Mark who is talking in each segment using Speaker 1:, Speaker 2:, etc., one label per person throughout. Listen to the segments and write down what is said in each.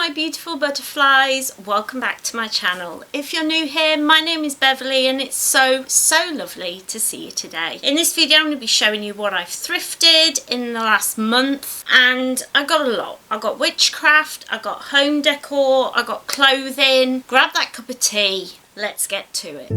Speaker 1: my beautiful butterflies, welcome back to my channel. If you're new here, my name is Beverley and it's so lovely to see you today. In this video I'm going to be showing you what I've thrifted in the last month, and I got a lot. I got Witchcraft, I got home decor, I got clothing. Grab that cup of tea, let's get to it.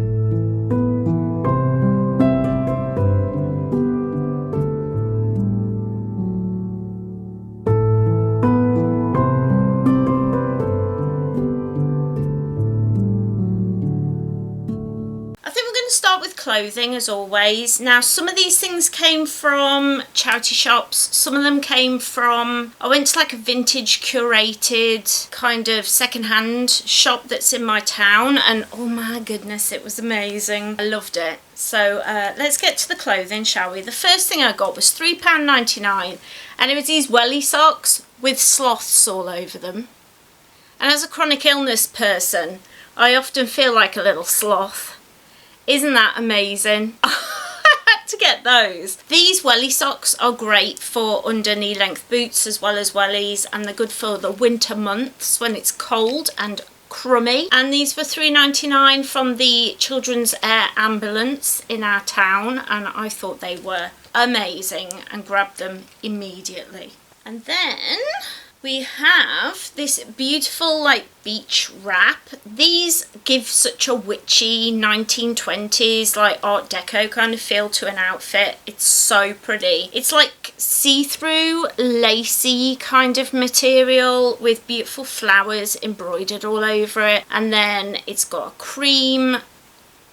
Speaker 1: Start with clothing as always. Now some of these things came from charity shops, some of them came from, I went to like a vintage curated kind of second-hand shop that's in my town, and oh my goodness, it was amazing. I loved it. So let's get to the clothing, shall we? The first thing I got was £3.99 and it was these welly socks with sloths all over them. And as a chronic illness person, I often feel like a little sloth. Isn't that amazing? I had to get those. These welly socks are great for under knee length boots as well as wellies, and they're good for the winter months when it's cold and crummy. And these were £3.99 from the Children's Air Ambulance in our town, and I thought they were amazing and grabbed them immediately. And then we have this beautiful like beach wrap. These give such a witchy 1920s like art deco kind of feel to an outfit. It's so pretty. It's like see-through lacy kind of material with beautiful flowers embroidered all over it, and then it's got a cream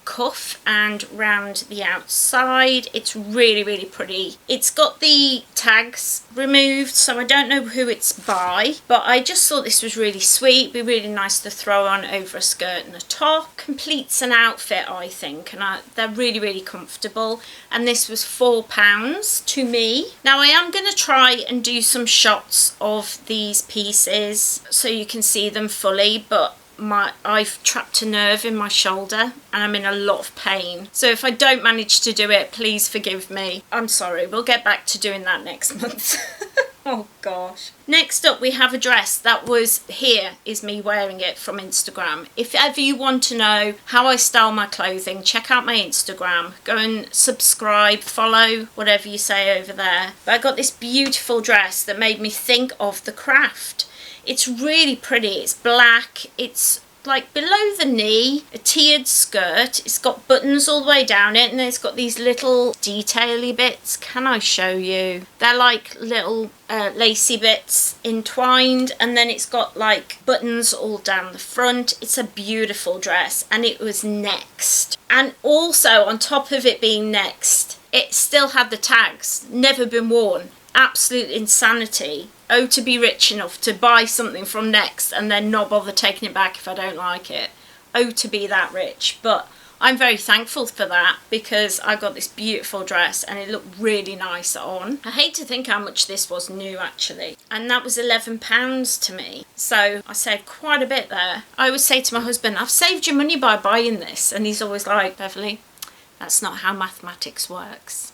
Speaker 1: cuff and round the outside. It's really pretty. It's got the tags removed, so I don't know who it's by, but I just thought this was really sweet. Be really nice to throw on over a skirt and a top. Completes an outfit, I think, and they're really comfortable, and this was £4 to me. Now I am going to try and do some shots of these pieces so you can see them fully, but I've trapped a nerve in my shoulder and I'm in a lot of pain, so if I don't manage to do it, please forgive me. I'm sorry, we'll get back to doing that next month. Oh gosh. Next up we have a dress that was, here is me wearing it from Instagram. If ever you want to know how I style my clothing, check out my Instagram. Go and subscribe, follow, whatever you say over there. But I got this beautiful dress that made me think of the craft. It's really pretty. It's black, it's like below the knee, a tiered skirt. It's got buttons all the way down it, and it's got these little detaily bits. Can I show you? They're like little lacy bits entwined, and then it's got like buttons all down the front. It's a beautiful dress, and it was next. And also on top of it being next, it still had the tags, never been worn. Absolute insanity. Oh, to be rich enough to buy something from Next and then not bother taking it back if I don't like it. Oh, to be that rich. But I'm very thankful for that, because I got this beautiful dress and it looked really nice on. I hate to think how much this was new actually, and that was £11 to me, so I saved quite a bit there. I always say to my husband, I've saved your money by buying this, and he's always like, Beverley, that's not how mathematics works.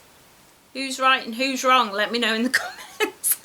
Speaker 1: Who's right and who's wrong? Let me know in the comments.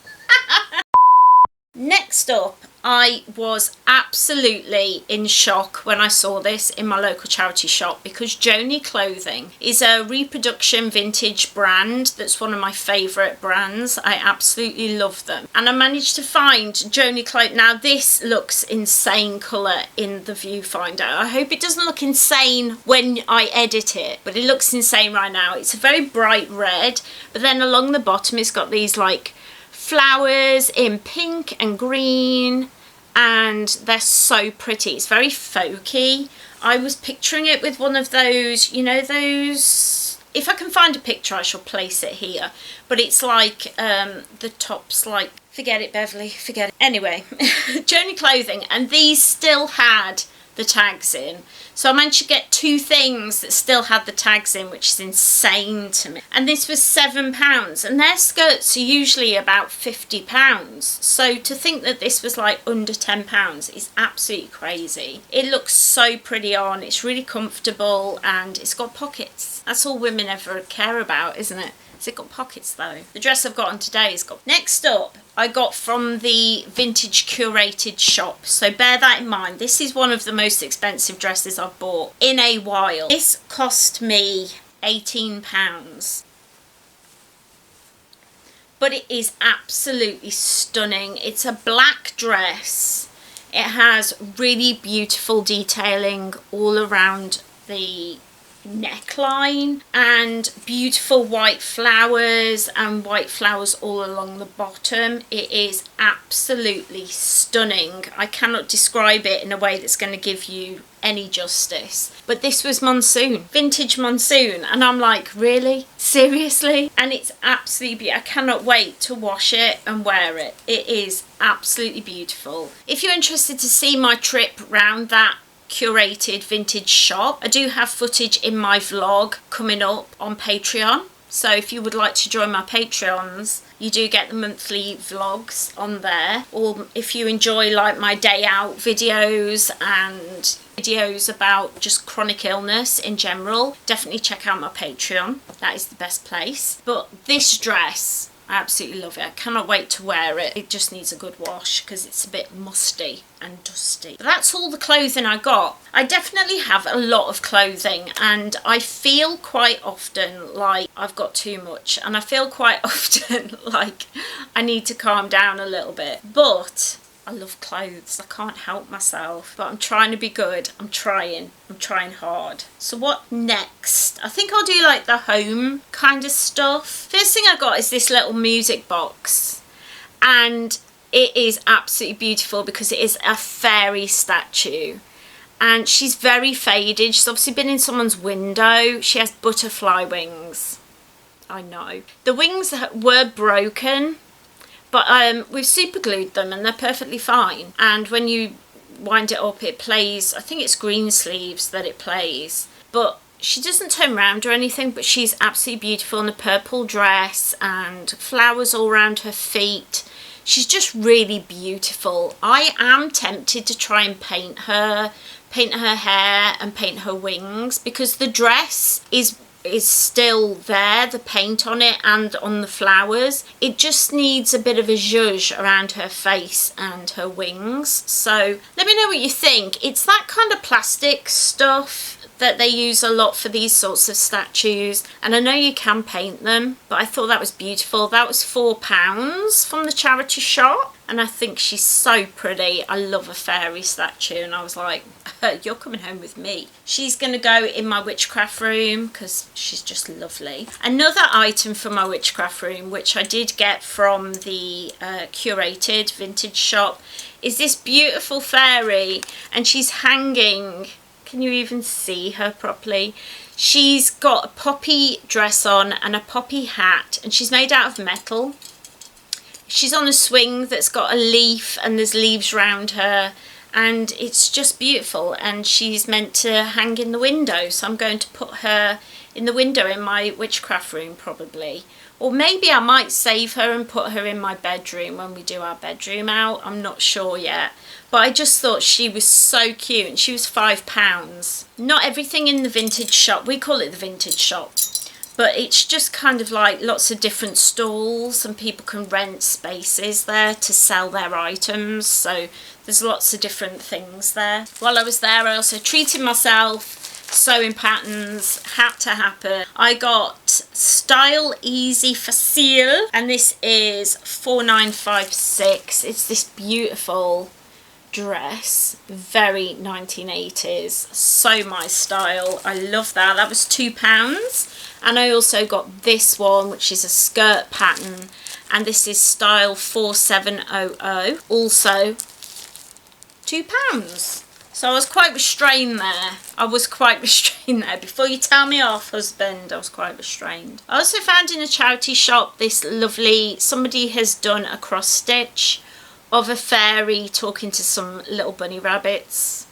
Speaker 1: Next up, I was absolutely in shock when I saw this in my local charity shop, because Joni Clothing is a reproduction vintage brand that's one of my favourite brands. I absolutely love them. And I managed to find Joni Clothing. Now this looks insane colour in the viewfinder. I hope it doesn't look insane when I edit it, but it looks insane right now. It's a very bright red, but then along the bottom it's got these like flowers in pink and green, and they're so pretty. It's very folky. I was picturing it with one of those, you know, those, if I can find a picture I shall place it here, but it's like the top's like, forget it Beverley, forget it. Anyway, Joni Clothing, and these still had the tags in, so I managed to get two things that still had the tags in, which is insane to me. And this was £7, and their skirts are usually about £50, so to think that this was like under £10 is absolutely crazy. It looks so pretty on, it's really comfortable, and it's got pockets. That's all women ever care about, isn't it? Has it got pockets though? The dress I've got on today has got... Next up, I got from the Vintage Curated shop. So bear that in mind. This is one of the most expensive dresses I've bought in a while. This cost me £18. But it is absolutely stunning. It's a black dress. It has really beautiful detailing all around the neckline and beautiful white flowers and white flowers all along the bottom. It is absolutely stunning. I cannot describe it in a way that's going to give you any justice, but this was Monsoon, vintage Monsoon, and I'm like, really? Seriously? And it's absolutely beautiful. I cannot wait to wash it and wear it. It is absolutely beautiful. If you're interested to see my trip round that curated vintage shop, I do have footage in my vlog coming up on Patreon. So if you would like to join my Patreons, you do get the monthly vlogs on there. Or if you enjoy like my day out videos and videos about just chronic illness in general, definitely check out my Patreon. That is the best place. But this dress, I absolutely love it. I cannot wait to wear it. It just needs a good wash because it's a bit musty and dusty. But that's all the clothing I got. I definitely have a lot of clothing and I feel quite often like I've got too much, and I feel quite often like I need to calm down a little bit. But I love clothes. I can't help myself. But I'm trying to be good. I'm trying hard. So what next? I think I'll do like the home kind of stuff. First thing I got is this little music box. And it is absolutely beautiful because it is a fairy statue. And she's very faded. She's obviously been in someone's window. She has butterfly wings. I know. The wings were broken. But we've super glued them and they're perfectly fine. And when you wind it up, it plays, I think it's green sleeves that it plays. But she doesn't turn around or anything, but she's absolutely beautiful in a purple dress and flowers all around her feet. She's just really beautiful. I am tempted to try and paint her hair and paint her wings, because the dress is still there, the paint on it and on the flowers. It just needs a bit of a zhuzh around her face and her wings. So let me know what you think. It's that kind of plastic stuff that they use a lot for these sorts of statues, and I know you can paint them, but I thought that was beautiful. That was £4 from the charity shop, and I think she's so pretty. I love a fairy statue, and I was like, you're coming home with me. She's gonna go in my witchcraft room because she's just lovely. Another item from my witchcraft room, which I did get from the curated vintage shop, is this beautiful fairy, and she's hanging. Can you even see her properly? She's got a poppy dress on and a poppy hat, and she's made out of metal. She's on a swing that's got a leaf and there's leaves around her, and it's just beautiful, and she's meant to hang in the window, so I'm going to put her in the window in my witchcraft room probably. Or maybe I might save her and put her in my bedroom when we do our bedroom out. I'm not sure yet. But I just thought she was so cute, and she was £5. Not everything in the vintage shop, we call it the vintage shop, but it's just kind of like lots of different stalls, and people can rent spaces there to sell their items. So there's lots of different things there. While I was there, I also treated myself. Sewing patterns had to happen. I got Style Easy Facile, and this is £4.956. It's this beautiful dress, very 1980s, so my style. I love that. That was £2. And I also got this one, which is a skirt pattern, and this is Style 4700, also £2. So I was quite restrained there. Before you tell me off, husband, I was quite restrained. I also found in a charity shop this lovely, somebody has done a cross stitch of a fairy talking to some little bunny rabbits.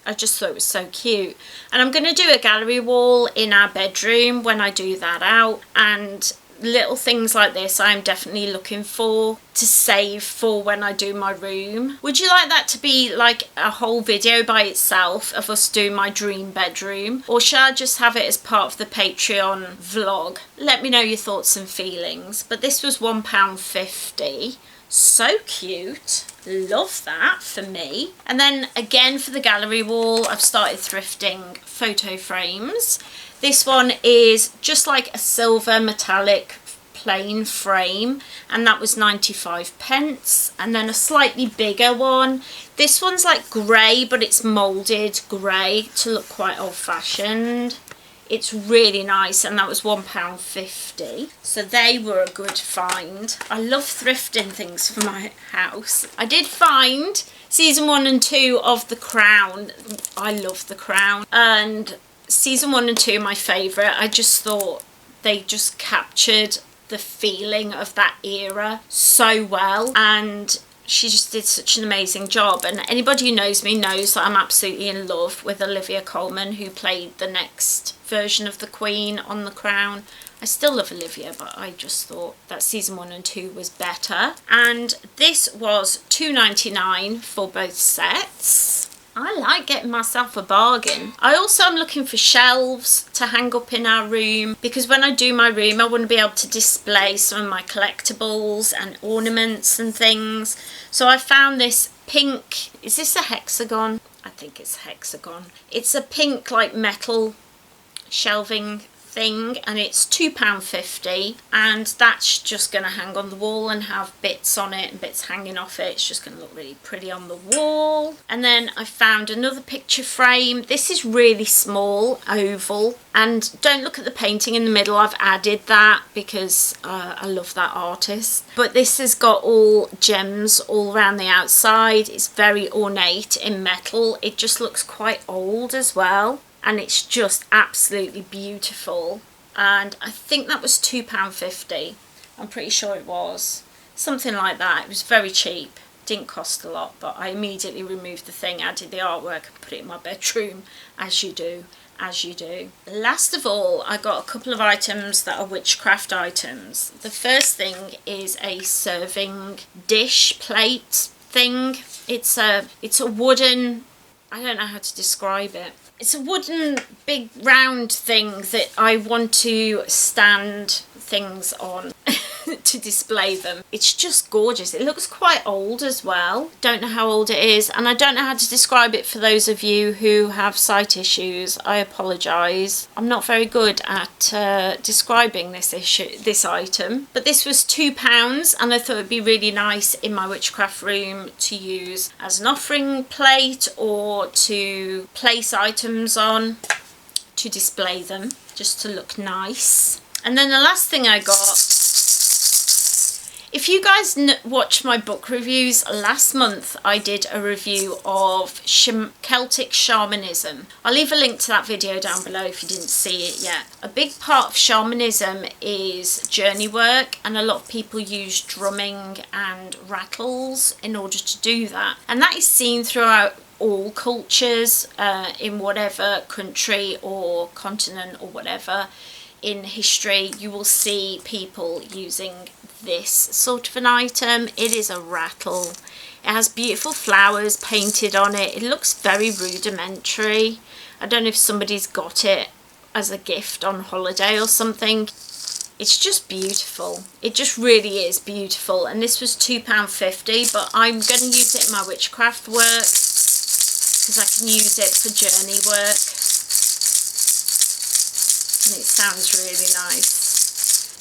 Speaker 1: I just thought it was so cute. And I'm going to do a gallery wall in our bedroom when I do that out. And little things like this I'm definitely looking to save for when I do my room. Would you like that to be like a whole video by itself of us doing my dream bedroom, or should I just have it as part of the Patreon vlog? Let me know your thoughts and feelings. But this was £1.50. So cute. Love that for me. And then again for the gallery wall, I've started thrifting photo frames. This one is just like a silver metallic plain frame, and that was 95p. And then a slightly bigger one. This one's like grey, but it's moulded grey to look quite old-fashioned. It's really nice, and that was £1.50. So they were a good find. I love thrifting things for my house. I did find season 1 and 2 of The Crown. I love The Crown, and season 1 and 2 are my favourite. I just thought they just captured the feeling of that era so well, and she just did such an amazing job. And anybody who knows me knows that I'm absolutely in love with Olivia Colman, who played the next version of the Queen on The Crown. I still love Olivia, but I just thought that season 1 and 2 was better. And this was £2.99 for both sets. I like getting myself a bargain. I also am looking for shelves to hang up in our room, because when I do my room I want to be able to display some of my collectibles and ornaments and things. So I found this pink, is this a hexagon? I think it's a hexagon. It's a pink like metal shelving thing, and it's £2.50, and that's just going to hang on the wall and have bits on it and bits hanging off it. It's just going to look really pretty on the wall. And then I found another picture frame. This is really small, oval, and don't look at the painting in the middle. I've added that because I love that artist. But this has got all gems all around the outside. It's very ornate in metal. It just looks quite old as well, and it's just absolutely beautiful. And I think that was £2.50. I'm pretty sure it was something like that. It was very cheap, didn't cost a lot, but I immediately removed the thing, added the artwork and put it in my bedroom, as you do. Last of all, I got a couple of items that are witchcraft items. The first thing is a serving dish plate thing. It's a wooden, I don't know how to describe it. It's a wooden big round thing that I want to stand things on to display them. It's just gorgeous. It looks quite old as well. Don't know how old it is, and I don't know how to describe it for those of you who have sight issues. I apologise. I'm not very good at describing this item. But this was £2, and I thought it'd be really nice in my witchcraft room to use as an offering plate, or to place items on to display them, just to look nice. And then the last thing I got, if you guys watch my book reviews, last month I did a review of Celtic shamanism. I'll leave a link to that video down below if you didn't see it yet. A big part of shamanism is journey work, and a lot of people use drumming and rattles in order to do that. And that is seen throughout all cultures, in whatever country or continent or whatever in history. You will see people using this sort of an item. It is a rattle. It has beautiful flowers painted on it. It looks very rudimentary. I don't know if somebody's got it as a gift on holiday or something. It's just beautiful. It just really is beautiful. And this was £2.50, but I'm going to use it in my witchcraft work because I can use it for journey work. And it sounds really nice.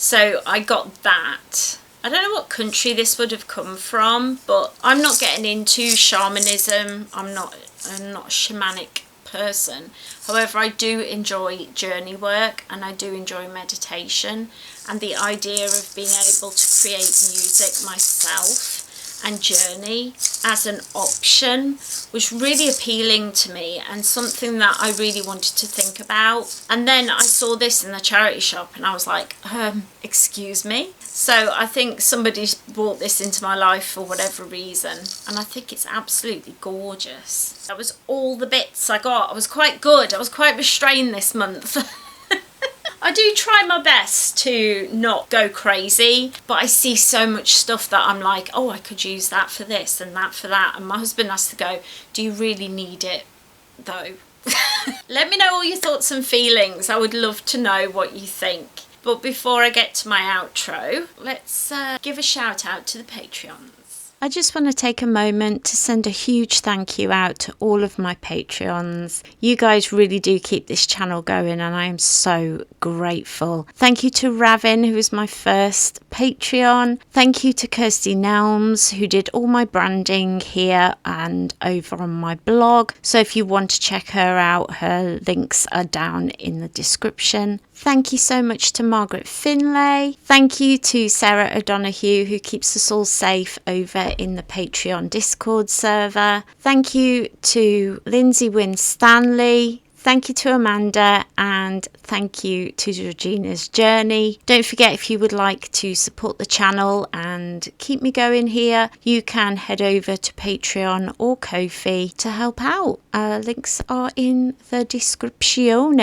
Speaker 1: So I got that. I don't know what country this would have come from, but I'm not getting into shamanism. I'm not a shamanic person. However, I do enjoy journey work, and I do enjoy meditation, and the idea of being able to create music myself and journey as an option was really appealing to me, and something that I really wanted to think about. And then I saw this in the charity shop and I was like, excuse me. So I think somebody's brought this into my life for whatever reason, and I think it's absolutely gorgeous. That was all the bits I got. I was quite good. I was quite restrained this month. I do try my best to not go crazy, but I see so much stuff that I'm like, oh, I could use that for this and that for that. And my husband has to go, do you really need it though? Let me know all your thoughts and feelings. I would love to know what you think. But before I get to my outro, let's give a shout out to the Patreons. I just want to take a moment to send a huge thank you out to all of my Patreons. You guys really do keep this channel going and I am so grateful. Thank you to Ravin, who was my first Patreon. Thank you to Kirsty Nelms, who did all my branding here and over on my blog. So if you want to check her out, her links are down in the description. Thank you so much to Margaret Finlay. Thank you to Sarah O'Donoghue, who keeps us all safe over in the Patreon Discord server. Thank you to Lindsay Wynne Stanley. Thank you to Amanda, and thank you to Georgina's Journey. Don't forget, if you would like to support the channel and keep me going here, you can head over to Patreon or Ko-fi to help out. Links are in the description.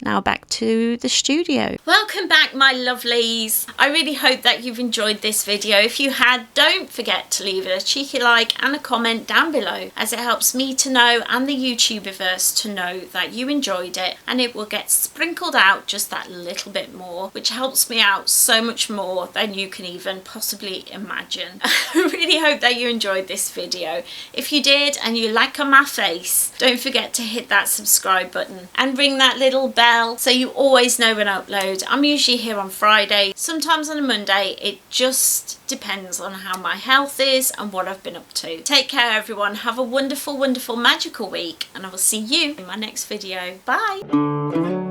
Speaker 1: Now back to the studio. Welcome back, my lovelies. I really hope that you've enjoyed this video. If you had, don't forget to leave it a cheeky like and a comment down below, as it helps me to know and the YouTuberverse to know that you enjoyed it, and it will get sprinkled out just that little bit more, which helps me out so much more than you can even possibly imagine. I really hope that you enjoyed this video. If you did and you like on my face, don't forget to hit that subscribe button and ring that little bell so you always know when I upload. I'm usually here on Friday, sometimes on a Monday. It just depends on how my health is and what I've been up to. Take care, everyone. Have a wonderful, wonderful, magical week, and I will see you in my next video. Bye.